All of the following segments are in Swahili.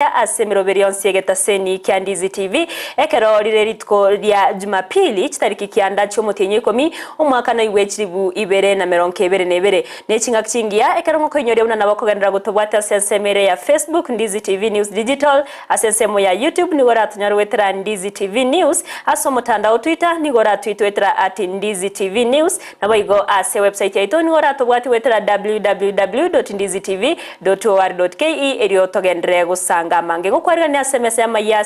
Asemero onsiegeta seni kia Ndizi TV ekero rireritko ria Jumapili chitariki kianda chomotenye komi umwaka no iwechiribu ibere na meronke ibere nebere nechinga kingia ekero ngoko inyore una nabakoganira gutobwata sensemere ya Facebook Ndizi TV News Digital asensemo ya YouTube ni gora tunyarwetera Ndizi TV News aso mutandao Twitter ni gora twitwetera @Ndizi TV News nabayigo ase website yaito ni gora tobwati wetera www.ndizitv.or.ke erio togendere gusanga mange gukwarira ni SMS Amayia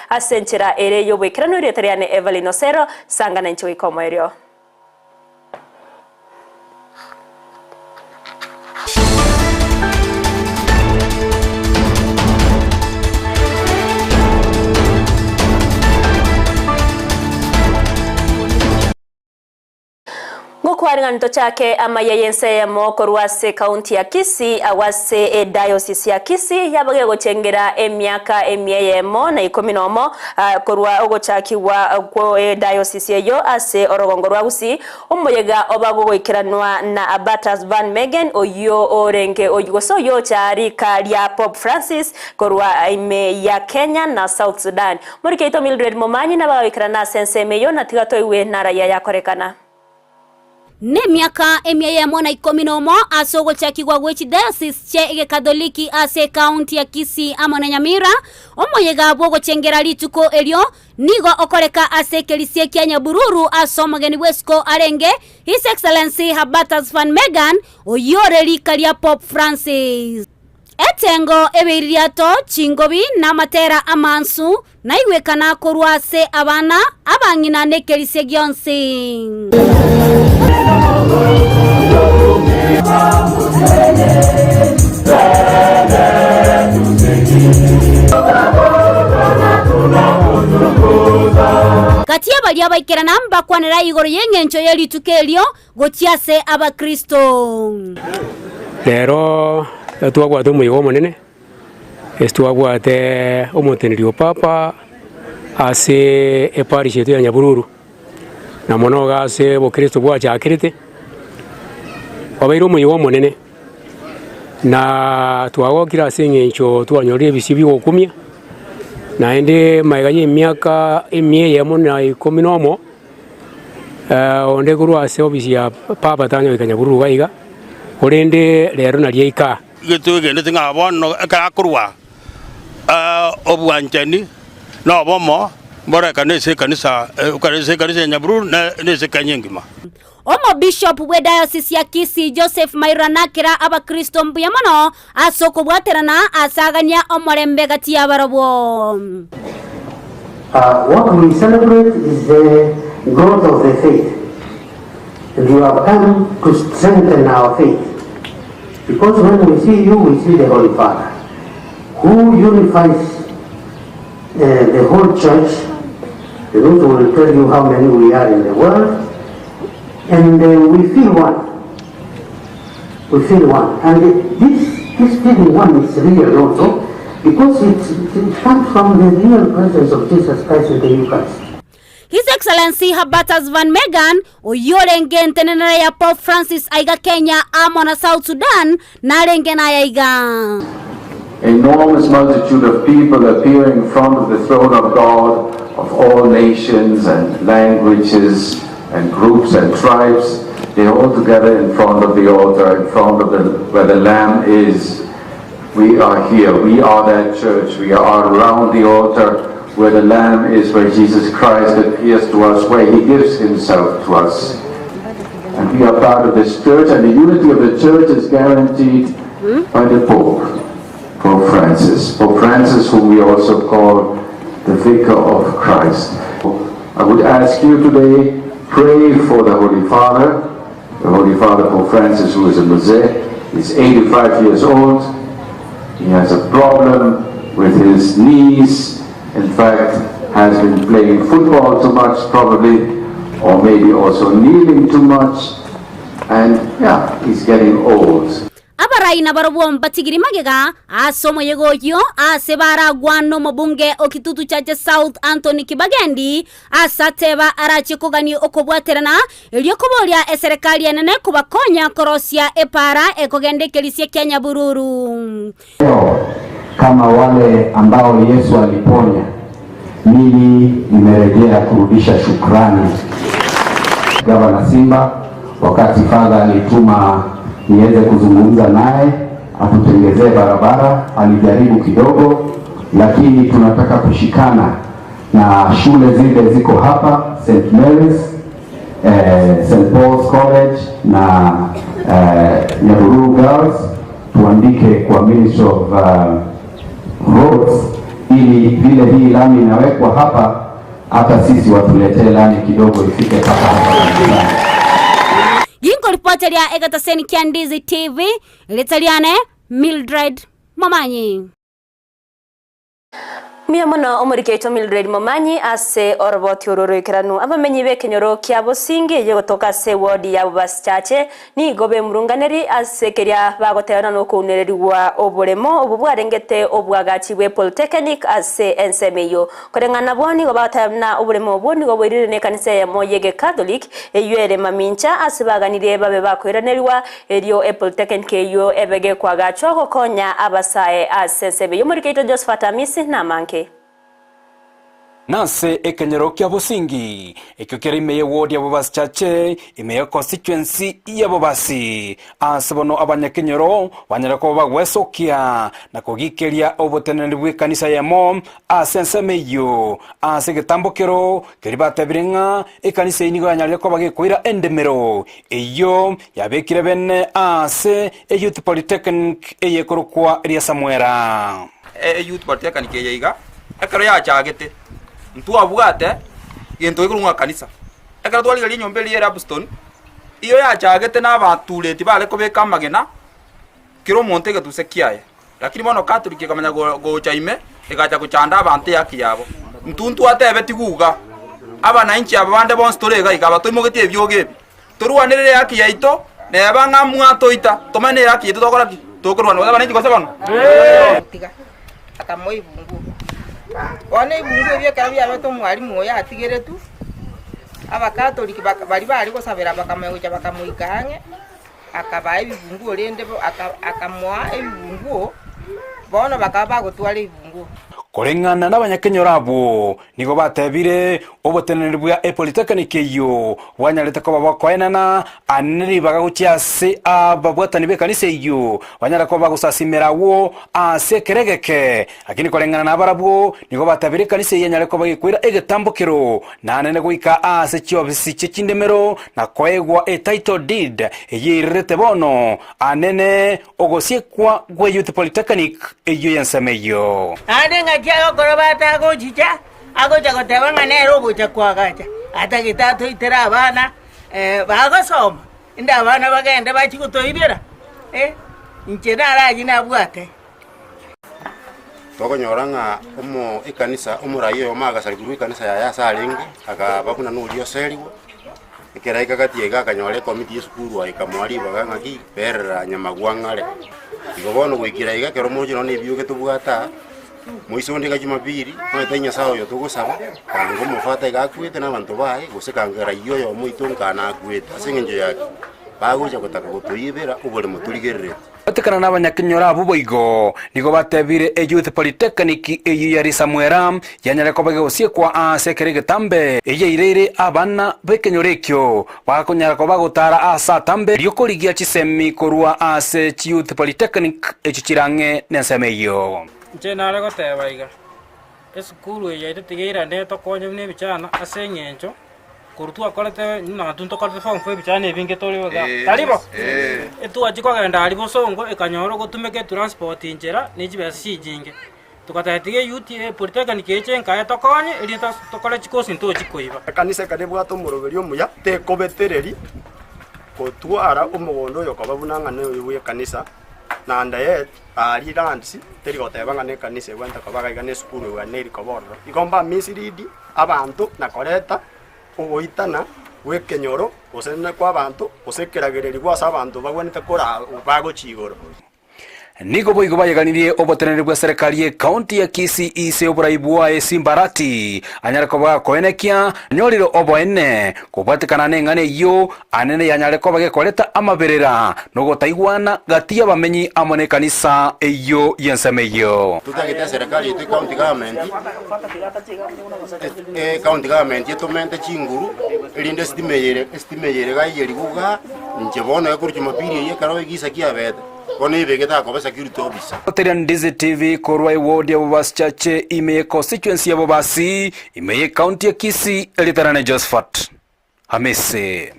asenchira ere yobwekirano rietariane Everline Osero sanga na ncho ikomo erio Ngokwaringa nto chake Amayia Eyemo korwase county ya Kisii awase diocese ya Kisii yabage gochengera emyaka Eyemo na 10 korwa ogochakiwa ko diocese yeyo ase orogongo rwa Gusii omoyega obago goikiranwa na Abatas Van Megan oyo orenge oyoso yo charika lya Pope Francis korwa aime ya Kenya na South Sudan muri keito Mildred Momanyi na baikirana sensemeyo na tigato iwe nara ya korekana ne miaka Eyemo na 10 asogo chakigwa gwechi diocese che Katoliki ase county ya Kisii amona Nyamira omoyega bogo chengera lituko elio nigo okoreka ase kelisie kia Nyabururu asomogeni wesko arenge His Excellency Abatas Van Megan oyore likalia Pope Francis etengo ebiriato chingobi na matera amansu na iwekana korwase abana abangina nekelisie gyonsi Katia balia baikirana mbakwanira igoro yengencho yelitukelio gochiase abakristo lero twagwate umuyigo munene twagwate omotenerio papa ase eparish yetu ya Nyabururu na monoga ase bokristo bwachakirite obaire umuyigo munene na twagokira ase ngencho twanyorire bisibi gokumia na ende maigaye emyaka Eyemo na 10 onde guru ase obisi ya papa tanyo ikanyabururu gaiga orende lero na lieka gitugende tingabono akakurwa obwanchani no bomo bora kanise kanisa Nyabururu na nese kanyengima Omo Bishop we diocese ya Kisii Joseph Mairanakira abakristo mbuyamono asoko bwaterana asaganya omorembe gati yabarabo What we celebrate is the growth of the faith. And you have come to strengthen our faith. Because when we see you, we see the Holy Father, who unifies the whole church. The Lord will tell you how many we are in the world. And we feel one. We feel one. And this feeling one is real also, because it comes from the real presence of Jesus Christ in the Eucharist. His Excellency Abatas Van Megan oyorenge ntenenera ya Pope Francis aiga Kenya amona South Sudan na renge na yaiga. Enormous multitude of people appear in front of the throne of God, of all nations and languages and groups and tribes. They all together in front of the altar, in front of where the Lamb is. We are here. We are that church. We are around the altar where the Lamb is, where Jesus Christ appears to us, where He gives Himself to us. And we are part of this church, and the unity of the church is guaranteed by the Pope, Pope Francis. Pope Francis, whom we also call the Vicar of Christ. I would ask you today, pray for the Holy Father Pope Francis, who is a Mosaic. He's 85 years old. He has a problem with his knees. In fact, has been playing football too much probably, or maybe also kneeling too much. And yeah, he's getting old. Abaraina barabom batigiri magega asomo yegoyo asebara gwano mabunge okitutu chache South Anthony Kibagendi asateba arachikogani okobwaterana eliokobolia eserikali enene kubakonya korosia epara ekogende kelisie Kenya bururu kama wale ambao Yesu aliponya. Mimi nimerejea kurudisha shukrani. Gavana Simba, wakati Father alituma niweze kuzungumza naye atutengezee barabara, alijaribu kidogo, lakini tunataka kushikana na shule zile ziko hapa, St. Mary's, St. Paul's College na Nyamira Girls, tuandike kwa Ministry of Roads ili vile hii lami inawekwa hapa, hata sisi watuletee lami kidogo ifike mpaka hapa. Gingo ripoti ya Egataseni kia Ndizi TV, Litaliane Mildred Momanyi. Mia muno omurikeito Mildred Momanyi ase oroboti ororokiranu abamenyi bekenyoro kya Busingi ye gotoka se ward ya Basichache ni gobe murunganeri ase keria bagotera no kunereriwa oburemo obubwarengete obwagachi bwe polytechnic ase ensemeyo korengana bwoni gobatana oburemo bwoni gobwirire ne kanisa ya Moyege Catholic eyere mamincha ase baganire babe bakoiraneriwa erio polytechnic yo ebege kwagacho gokonya abasae ase ensemeyo omurikeito Josephat Amisi na manke nase ekenyero kya Busingi ekyo imeye ward ya Basichache imeye constituency ya Bobasi asebono abanyakenyero banyara ko bagwesokia na kugikeria oboteneri bwe kanisa ya Eyemo asensemeyo asegetambokero keribatebirenga ekanisa inigo yanyarya ko bagekoira endemero eyo yabekire bene ase youth polytechnic eyekorokwa eria Samwera youth polytechnic yeiga ekero yachagete ntu abwate gento ikurunga kanisa ekara twaliga linyombe liera Abston iyo yachagete n'abatureti bale ko beka magena kiro montege tusekiaye lakini mono Catholic kamanya go chaime ikacha kuchanda abantu yakiyabo ntuntu atebe tiguga abana inchi abande bon story ga ikaba toimogete ebyoge toruanire yakiyaito ne banga mwatoita tomane yakiyaito tokora tokorwana abana inchi kosebano akamoi bungu one bungu ebyo kabi abeto mwalimu oya atigere tu abakatoliki bali gosabera bakamuyoja bakamuikange akabaye ibungu olende akamwa ibungu bono bakaba gotwala ibungu korengana n'abanyakenyoro abo nigo batebire oboteneri bwa polytechnic yo bwanyarete ko babakoenana aneri bagaguchiase ababwatani bekanise yo banyara ko bagusasimerawo ase keregeke lakini korengana n'abarabwo nigo batebire kanise yanyare ko bagikwira egetambokero nanene guika ase chiobisi chindemero na koegwa title deed eyirete bono anene ogosiekwa gwe youth polytechnic eyo yansemeyo adenga kiago korobata go chicha ago chago tabanga ne robo chakwagacha ata gitato itera abana bagosoma inda abana bagenda bachikutoibera inchena araji na bwate tokonyoranga omo ikanisa omurayo magasari kuru ikanisa ya salingi akabakuna nulio seriwo ikeraika katiega kanyore komiti yesukuru aikamwari baganga ki perra nyamagwangale igobono gwikiraiga kero mojo ne biyo ketubwata Moiso ndika Jumapili no tenya sawo yo tugusaba kango mufata gakwete n'abantu baye gusekangera iyo yo muitunga na kwete asengenje yake baguja gutaka gutuyibera ubole muturigerere batekana n'abanyakenyoro abo boigo nigo batebire youth polytechnic eyo yari Samwera yanyare ko bagosie kwa asekere getambe eye irere abana bekenyoro ekyo bakonyara ko bagutara asa tambe ryokorigia chisemi korwa ase youth polytechnic echichirange nensemeyo nare goteba iga esukuru yaite tigeira ndeto konye ne bichana asenyencho kurutu akorete na tunto korete form fwe bichana ebinge tori baga taribo etu achiko genda ari bosongo ekanyoro gotumeke transport injera nijibesa sijinge tukatatige youth polytechnic echenka etokonye eri tokore chikosi nto chikoiba kanisa kare bwato muroberio muya te kobetereri kotwara umugondo yokobabunanga ne uye kanisa na ndaye ari dansi teri gotebanga ne kanisa gwanta kabaga ne sukuru wa neri koborro igomba misiridi abantu na koreta ugoitana wekenyoro osene kwa abantu osekeragereri kwa abantu bagwanite kora bago chigoro nigo boigo bayeganirie oboteneri bwa serikali ya kaunti ya Kisii ise oburaibu wa esimbarati anyare koba koenekia nyoriro oboene kubatikana nengane yo anene yanyare koba gekoreta amaberera no gotaigwana gatia bamenyi amone kanisa eyo yensemeyo tutagite serikali yetu county government county government yetumente chinguru elinde estimeyere gayeri guga njebona yakuruje mapiri yekaro igisa kiabete kone ibegeta ko security officer Ndizi TV korwa ward ya Bobaschache ime constituency ya Bobasi ime county ya Kisii elitarane Josephat Hamisi.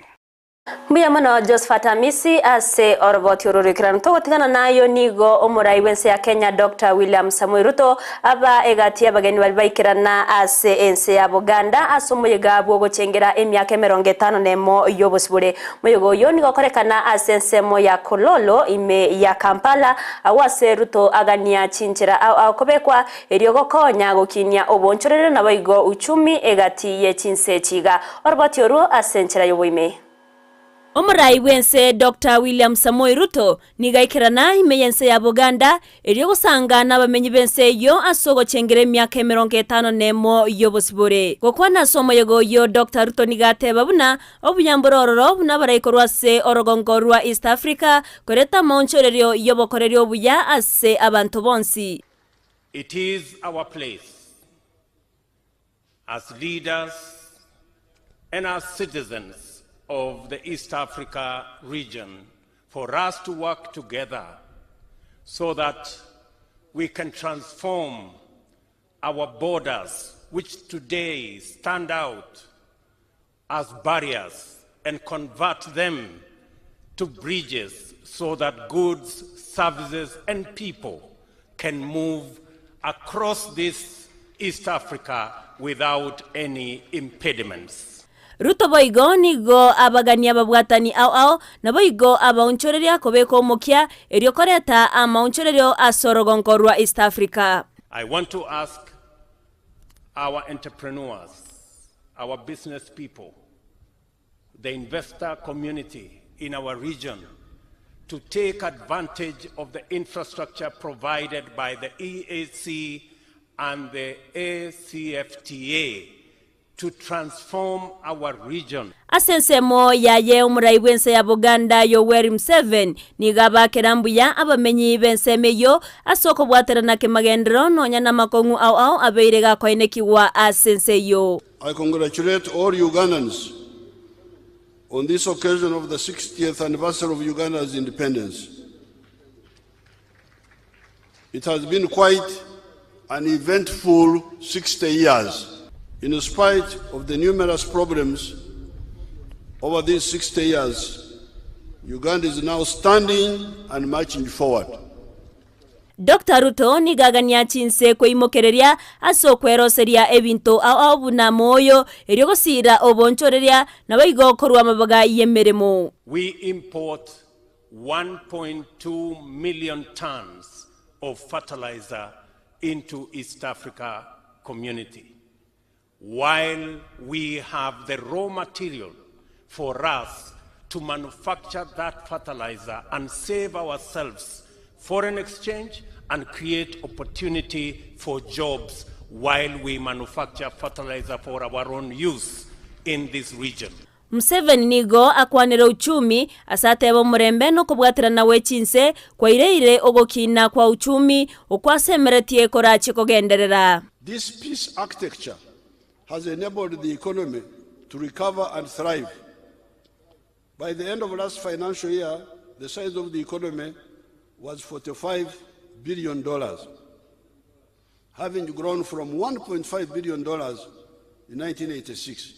Mbuya mono Josephat Hamisi ase oroboti ururikirano togotigana nayo nigo omurai wense ya Kenya Dr. William Samoei Ruto aba egati abageni bali baikirana ase ense ya Buganda ase omuyega bwo gochengera emyaka 50 nemo yobosibure muyogo yo nigo korekana ase ensemo ya Kololo ime ya Kampala awase Ruto agania chinchira akobekwa eryo gokonya gokinya obonchorere naboigo uchumi egati ye chinse chiga oroboti oru ase nchira yoboime. Omurai wense Dr. William Samoei Ruto nigaikirana imeyense ya Buganda eryo gusanga n'abamenyi bense yo asogo chengere emyaka 50 nemo yobosibure gokwana somo yego yo Dr. Ruto nigateba buna obuyamborororo buna baraikorwase orogongorwa East Africa koreta monchorero yobokorero buya ase abantu bonsi. It is our place as leaders and as citizens of the East Africa region for us to work together so that we can transform our borders, which today stand out as barriers, and convert them to bridges so that goods, services, and people can move across this East Africa without any impediments. Ruto boigo nigo abagania babwatani au na boigo abaunchoreria kobeko mokia eryo koreta amaunchorerio asorogonkorwa East Africa. I want to ask our entrepreneurs, our business people, the investor community in our region to take advantage of the infrastructure provided by the EAC and the ACFTA to transform our region. Asensemo ya ye umurai wense ya Buganda Yoweri Museveni nigaba kerambuya abamenyi benseme yo asoko bwaterana ke magendro nonya na makongu au abeirega koinekiwa asense yo. I congratulate all Ugandans on this occasion of the 60th anniversary of Uganda's independence. It has been quite an eventful 60 years. In spite of the numerous problems over these 60 years, Uganda is now standing and marching forward. Dr. Ruto nigagania chinse koimokereria asokweroseria ebinto au buna moyo eriogosira obonchoreria na baigo korwa mabaga yemeremo. We import 1.2 million tons of fertilizer into East Africa community, while we have the raw material for us to manufacture that fertilizer and save ourselves foreign exchange and create opportunity for jobs while we manufacture fertilizer for our own use in this region. Museveni nigo akwanira uchumi asatebo murembe no kubwatirana wechinse kwa ireire ogokina kwa uchumi okwasemeretie korachi kogenderera. This peace architecture has enabled the economy to recover and thrive. By the end of last financial year, the size of the economy was $45 billion, having grown from $1.5 billion in 1986.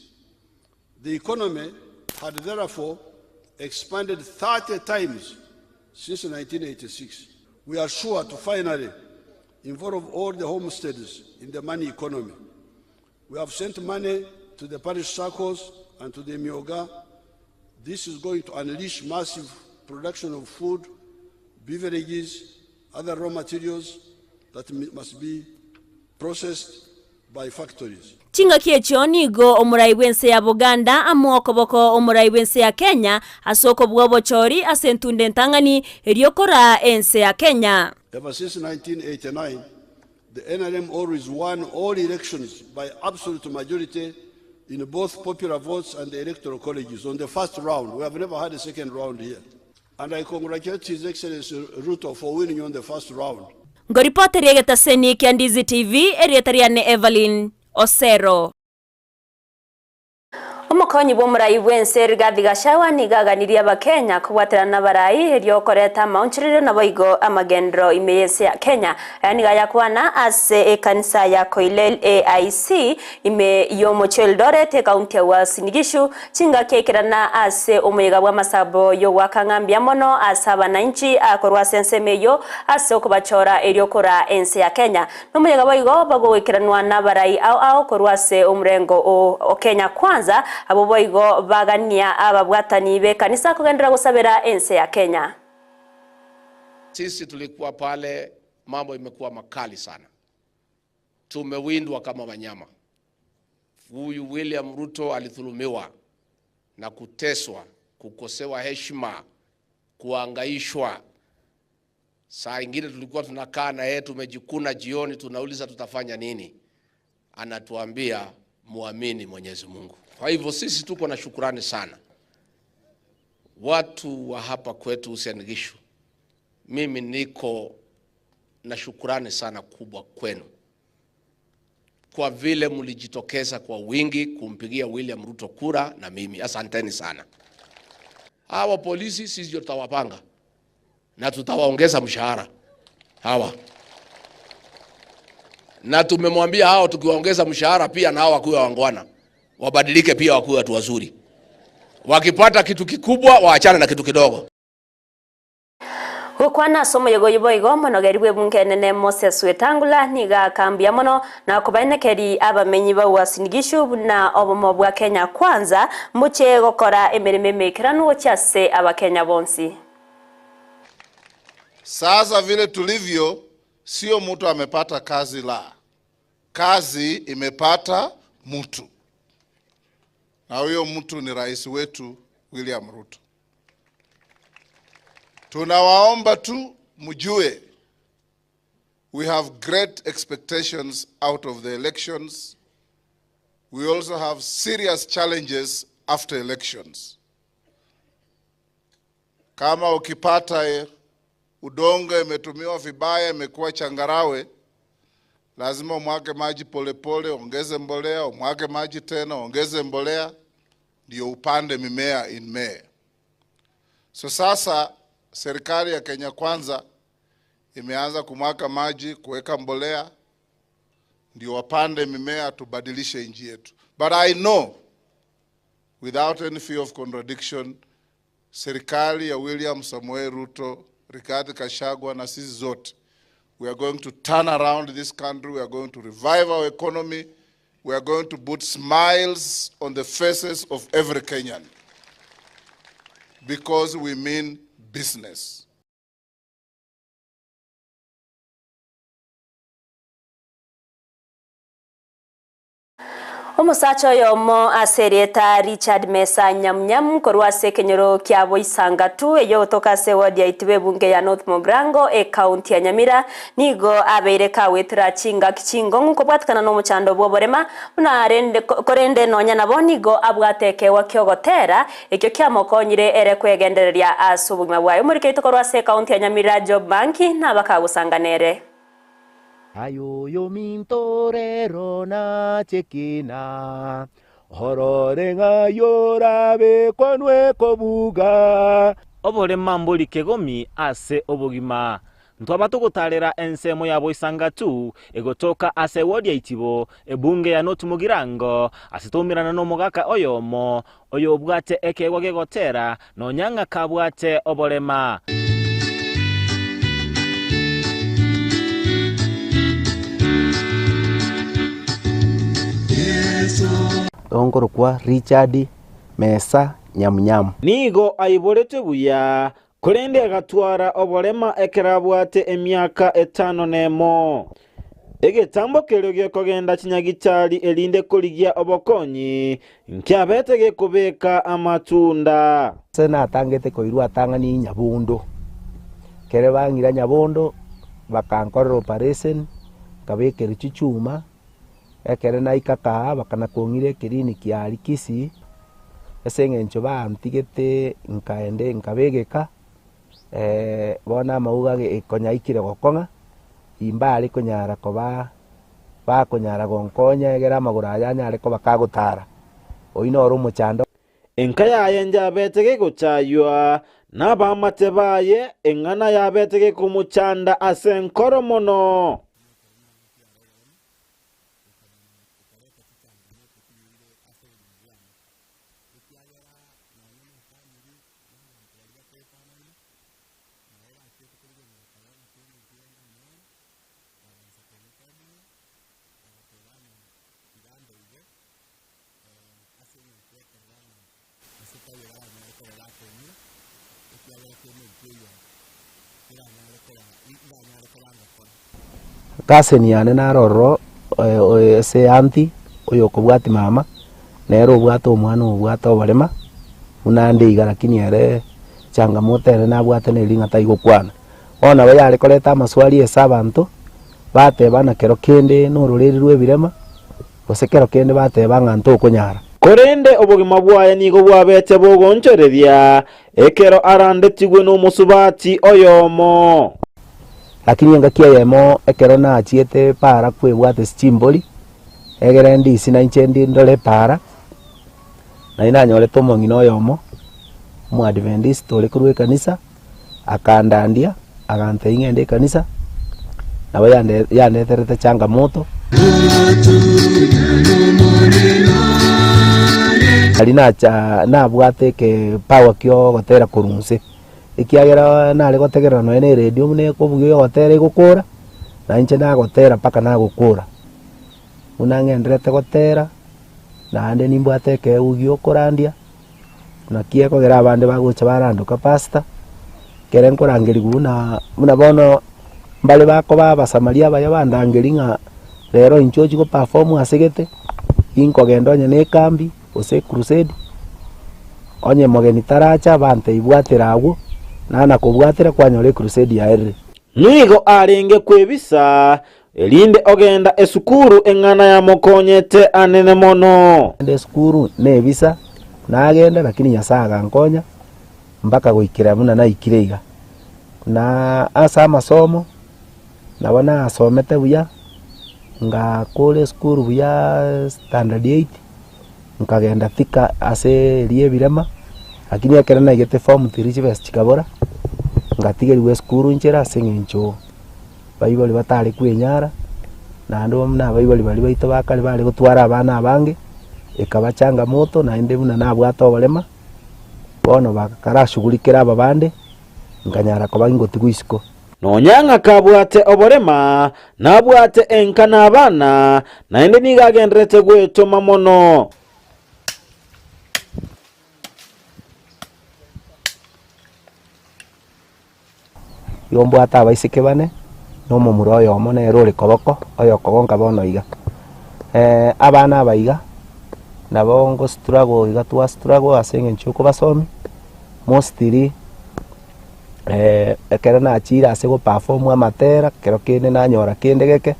The economy had therefore expanded 30 times since 1986. We are sure to finally involve all the homesteaders in the money economy. We have sent money to the parish circles and to the Mioga. This is going to unleash massive production of food, beverages, other raw materials that must be processed by factories. Chinga kiechio nigo omurai wense ya Buganda amuokoboko omurai wense ya Kenya asoko bwobochori asentunde ntangani eriokora ense ya Kenya. Ever since 1989, the NRM always won all elections by absolute majority in both popular votes and the electoral colleges on the first round. We have never had a second round here. And I congratulate His Excellency Ruto for winning on the first round. Ngoripoti riegetaseni kia Ndizi TV erietariane Everline, Osero. Omukonyi bw'omurai wense Rigathi Gachagua nigaganirie abakenya kubwaterana barai eriokoreta maunchirire na boigo amagendro imeyese ya Kenya yani gayakwana ase ekanisa ya Koilel AIC ime yomo Eldoret kaunti ya Uasin Gishu chinga kekirana ase omuyega bwa masabo yo wakangambia mono asaba nanchi akorwa sensemeyo ase okubachora eriokora ense ya Kenya nomuyega boigo bagowekiranwa na barai au korwa ase omrengo o Kenya kwanza abo boigo bagania ababwatani be kanisa kugendera gusabira ense ya Kenya. Sisi tulikuwa pale, mambo imekuwa makali sana. Tumewindwa kama wanyama. Huyu William Ruto alithulumiwa na kuteswa, kukosewa heshima, kuangaishwa. Saa ingine tulikuwa tunakaa na yeye tumejikuna jioni tunauliza tutafanya nini. Anatuambia muamini Mwenyezi Mungu. Kwa hivyo sisi tuko na shukrani sana. Watu wa hapa kwetu Uasin Gishu, mimi niko na shukrani sana kubwa kwenu. Kwa vile mlijitokeza kwa wingi kumpigia William Ruto kura na mimi. Asanteni sana. Hawa polisi sisi tutawapanga na tutawaongeza mshahara. Hawa. Na tumemwambia hao tukiwaongeza mshahara pia na hao wakuwa wangwana. Wabadilike pia wakuwe watu wazuri. Wakipata kitu kikubwa waachane na kitu kidogo. Ukwana somo yogoyiboigo monogeribwe bunkenene Moses Wetangula niga kambia mono na kubainekeri abamenyi ba Uasin Gishu na obomo bwa Kenya kwanza muche gokora emirime mekirano cyase abakenya bonsi. Sasa vile tulivyo sio mtu amepata kazi la. Kazi imepata mtu. Na huyo mtu ni rais wetu William Ruto. Tunawaomba tu mjue we have great expectations out of the elections. We also have serious challenges after elections. Kama ukipata udongo imetumiwa vibaya imekuwa changarawe, lazima umwage maji polepole, ongeze mbolea, umwage maji tena, ongeze mbolea, ndio upande mimea in May. So sasa serikali ya Kenya kwanza imeanza kumwaka maji, kuweka mbolea, ndio wapande mimea tubadilishe nchi yetu. But I know, without any fear of contradiction, serikali ya William Samoei Ruto, Rigathi Gachagua na sisi zote, we are going to turn around this country. We are going to revive our economy. We are going to put smiles on the faces of every Kenyan. Because we mean business. Omusacho yomo aserieta Richard Mesa Nyamnyam korwase kenyoro kyabo isangatu eyo toka se wadi yaitiwe bunge ya North Mogrango county ya Nyamira nigo abeireka wetra chinga kichingo nkuko bwatkana no muchando bwoborema una rende korende nonya nabo nigo abwateke wakyogotera ekyo kyamokonyire ere kwegendereria asubugima bwayo muri keito korwase county ya Nyamira job banki nabakabusanganere. Ayo yo mintorero na chekina horore nga yorabe konwe kobuga obole mambuli kegomi ase obugima ntwabatugutarira ensemo yabo isangatu egotoka ase wodi yaitibo ebunge ya North Mugirango asitumirana no mugaka oyomo oyo obwate ekegwa gegotera no nyanga kabwate obolema. Ongoro kwa Richard Mesa Nyamnyam nigo aibolete buya kurende gatwara obolema ekerabwate emyaka 5 nemo Egetambo kelio gekogenda kinyagichali elinde koligia obokonyi nkiabete gekubeka amatunda sena atangete koirwa atangani Nyabondo kere bangira Nyabondo bakankorera operation kabekere chichuma ekere na ikaka bakana kongire kliniki ya Kisii esengencho bantigete nkaende nkabegeka bona mauga ikonyaikire gokonga imbali konyara koba bakonyara gonkonya egera amagura yanyare ko bakagutara oino oro muchando enkaya yenja betege gochaywa nabamate baye engana ya betege kumuchanda asenkoro mono kaseni yane naroro se anti oyo kubwati mama nero bwato omwana obwato barema unande igara kiniere changamoto ere nabwate ne linga taigo kwana ona bayare koleta amaswali esabantu batebana kero kende nororeri rwebirema osekero kende batebanga nto okonyara korende obogima bwaye nigo bwabete bogonchoreria ekero arandetigwe n'omusubati oyomo lakini engakia Eyemo ekero na achiete para kwebwate chimboli egere Ndizi na inchendi ndole para na inanyore tomongino oyomo mu Adventist ole kurwe kanisa akandandia agante ingende kanisa nabo yande terete changamoto alina cha na bwate ke power kyo gotera kurunse ikiagera nale gotegera no ene radio mune ko bugyo gotera igukura na inche na gotera paka na gukura unangendrete gotera na ande nimbwate ke ugyo korandia na kieko gera abande bagucha baranduka pasta keren korangeri guna muna bono mbale bako baba Samaria baya bandangeri nga rero inchoji ko perform asegete inko gendo nyene kambi ose crusade onye mogeni taracha bante ibwatira ago nana kubwatira kwanyore crusade ya ere nigo arenge kwebisa elinde ogenda esukuru engana ya mokonyete anene mono ende esukuru nebisa nagenda lakini nyasaga nkonya mpaka goikira muna na ikireiga na asa masomo nabona asomete buya nga kole skuru buya standard 8 nkagenda thika ase rie birema lakini akera na igete form 3 chibes chikabora ngatigeriwe skuru nchera sengencho bayiboli batali kwenyara na ndo mna bayiboli bali baito bakali bali gutwara abana abange ekabachanga moto na ende muna nabwato balema bono bakarashughulikira ababande nkanyara kobango tiguisiko nonyanga kabwate oborema nabwate enkana abana na ende nigagendrete gwetoma mono yombwata abaisike bane nomo muroyo omone erore koboko oyo kogonka bono iga abana abaiga nabo ngo struggle iga twa struggle asenge nchuko basomi mostly ekera na achira ase go perform amatera kero kene nanyora kende geke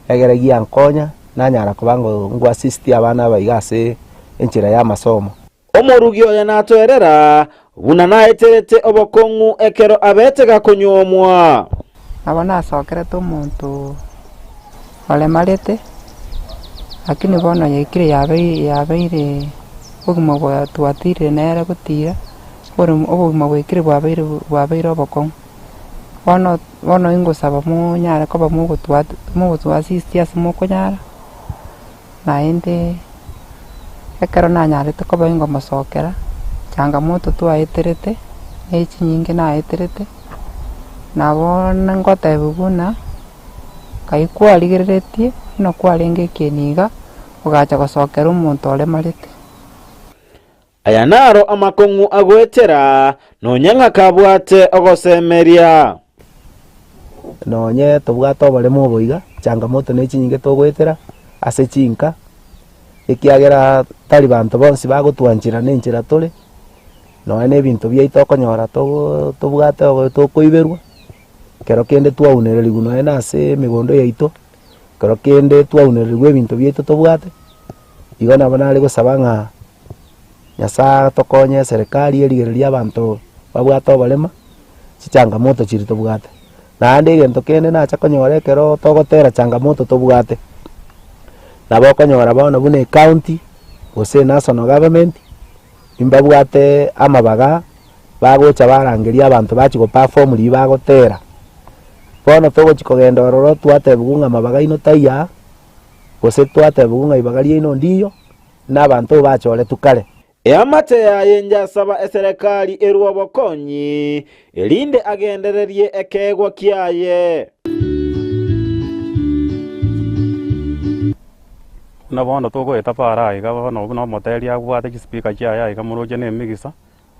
egere gia nkonya nanyara kubango ngo assist abana baiga ase enchira ya masomo omorugio ya natwerera buna naeterete obokongu ekero abetega kunyomwa abana asokerete omuntu olemarete lakini bono yekire yabeire ogimo bwa twatire nere gutira obugima bwekire bwabeire obokongu bono ingosaba munyare koba mugutwasistia ase mokonyara naende ekero nanyarete koba ingomosokera changamoto twaeterete echi nyingi naeterete nabona ngoteba buna kaikwarigereretie no kwarenge keniga ugacha gosokera omuntu olemarete aya naro amakongu agwetera nonyanga kabwate ogosemeria nonye tobwate oboremo oboiga changamoto nechi nyinge togwetera ase chinka ikiagera tari bantu bonsi bagotwanchira nenchira tore nonye ebinto byaito okonyora tobwate tokoiberwa kero kende twaunererigu nonye nase emigondo yaito kero kende twaunererigu ebinto byaito tobwate igo nabo nare gosaba ng'a Nyasaye tokonye serikali erigereria abantu babwate oborema changamoto chiri tobwate naende egento kende nacha konyora ekero togotera changamoto tobwate nabo okonyora bono buna county gose national government imbabwate amabaga bagocha barangeria abantu bachigo perform ri bagotera bono togochikogenda ororo twatebugunga amabaga ino taiya gose twatebugunga ibagaria ino ndiyo n'abantu bachore tukare Amate ya yenja saba eserikali eruwa bokonyi elinde agendererie ekegwa kiaye Nabono toko etapara iga bono no moteli agwate kispeaker kiaye iga muroje ne migisa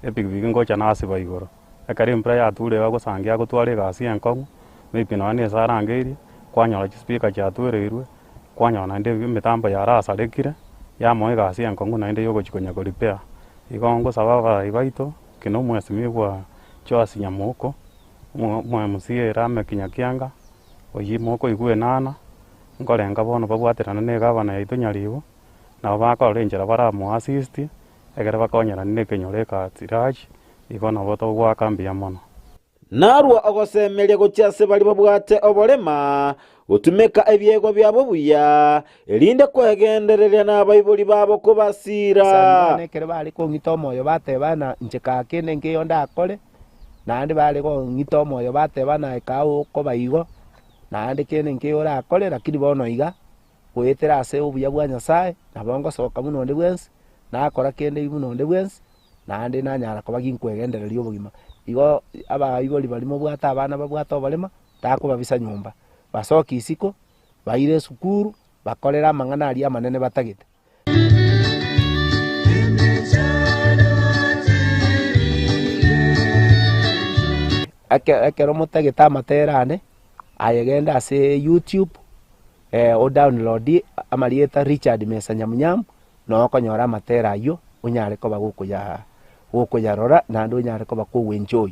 epigibigi ngocha nasi baigoro ekari mpra ya ture bagosangia gutware gasi enkongu mipino ane sarangeri kwanyora kispeaker kya tureirwe kwanyona nde mitambo ya rasa lekire ya moe gasi enkongu na nde yogo chikonya ko repair igongo sababa ibaito kino mwesimigwa choasi nyamoko mwe musie rame kinyakianga oyimoko igwe nana ngorenga bono babwaterana ne gabana yaito nyaribo na bakorenjera bara mu assist egere bakonyera ne kenyoreka tiraj igona boto gwa kambi ya mono narwa ogosemeria gochase bali babwate oborema utumeka ebyego byabo buya elinde kwegendereria na baibuli babo kubasira sana kere bali ko ngito moyo bate bana ncheka kene ngiyo ndakore nandi bali ko ngito moyo bate bana ikawo ko baigo nandi kene ngiyo rakore lakini bono iga kwetera ase obuya bwa Nyasaye nabongo soka muno ndi bwensi nakora kende ibuno ndi bwensi nandi nanyara ko baginkwegendereria obugima igo abaibuli balimo bwata abana babwata obalema tako babisa nyumba basoka isiko baire sukuru bakorera amang'ana aria amanene batagete akero mutageta amaterane ayegenda ase YouTube o download amarieta Richard Mesa Nyamunyamu no konyora amatera ayo unyare ko bagukuya rora nando unyare ko baku enjoy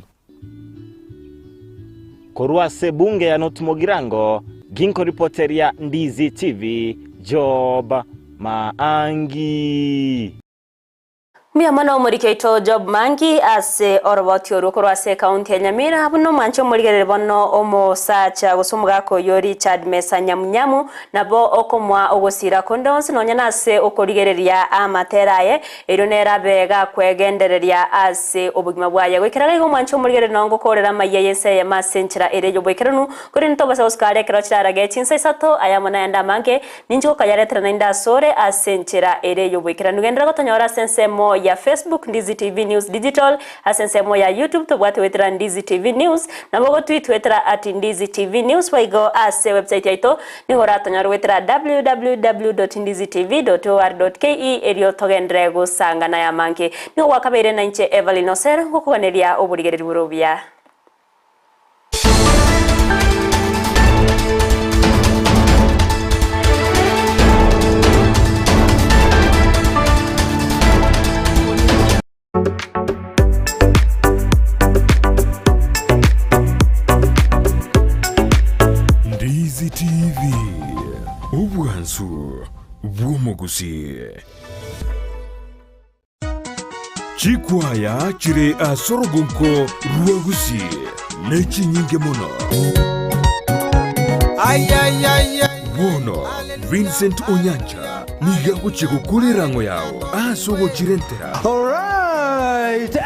Korwa sebunge ya Notmogirango ginko reporteria Ndizi TV Job Maangi Miamana umurikeito Job Mangi ase oroboti oruko ase county ya Nyamira buno mancho murigerere bono omo sacha gusumuga ko yori Richard Mesa Nyamunyamu nabo okomwa ogosira kondonsi nonyana ase okorigereria amateraye eronera bega kwegendereria ase obugima bwaye gwekeraga igo mancho murigerere nongo korera maye yense ya masenchira erejo bwekeranu kuri ntobasa oskare kero kirarage chinsa isato ayamana yanda manke ninjo kayaretera nainda sore asenchira erejo bwekeranu gendera gotonyora sensemo ya Facebook Ndizi TV News Digital asensemo ya YouTube tubwate wetera Ndizi TV News na bogo tweet wetera @Ndizi TV News waigo ase website yaito nihora tonyara wetera www.ndizitv.or.ke erio togendre gusanga na yamanke niho wakabeire na inche Everline Osero gukubaneria oburigereri burubya Ndizi TV Ubwansu Bw'Gusii Chikwaya chire asorogonko rwa Gusii nechi nyinge mono Wono Vincent Onyanja niga kuchiko kulirango yao asogo chirentera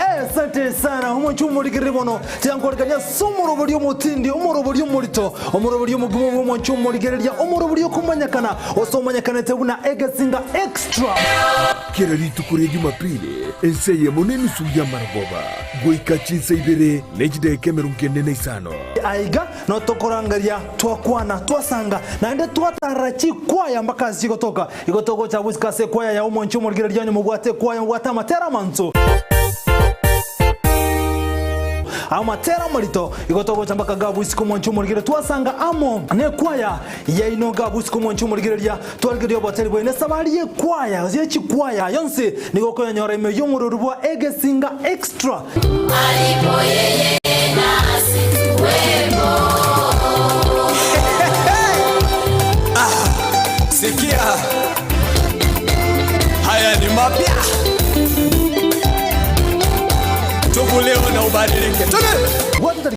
asante sana umuchumo ligeribono cyankoriganya somoro buri umutindi umoro buri umurito umoro buri umugumo umuchumo ligereria umoro buri kumanyakana osomanyakana tebuna egasinga extra Kerari tukure Jumapili Ensa Eyemo n'enusu y'amaragoba goika chinsa ibere nejide kemerunke nene isano aiga no tokorangaria twakwana twasanga naende twatarachi kwaya mpaka zigotoka igotoko cha buskase kwaya ya umuchumo ligereria nyamugwate kwaya ngwata matera manzo amatera marito igotogo chambaka gabu isiko mwanchu murigere twasanga amo ne kwaya ya ino gabu isiko mwanchu murigere ya twarigere boteri bwene sabari ye kwaya yechi kwaya yonse nigoko yanyora ime yomururubwa egesinga extra alipo yeye nasi wemo. Sikia, haya ni mapya, tubuleo na ubadilike.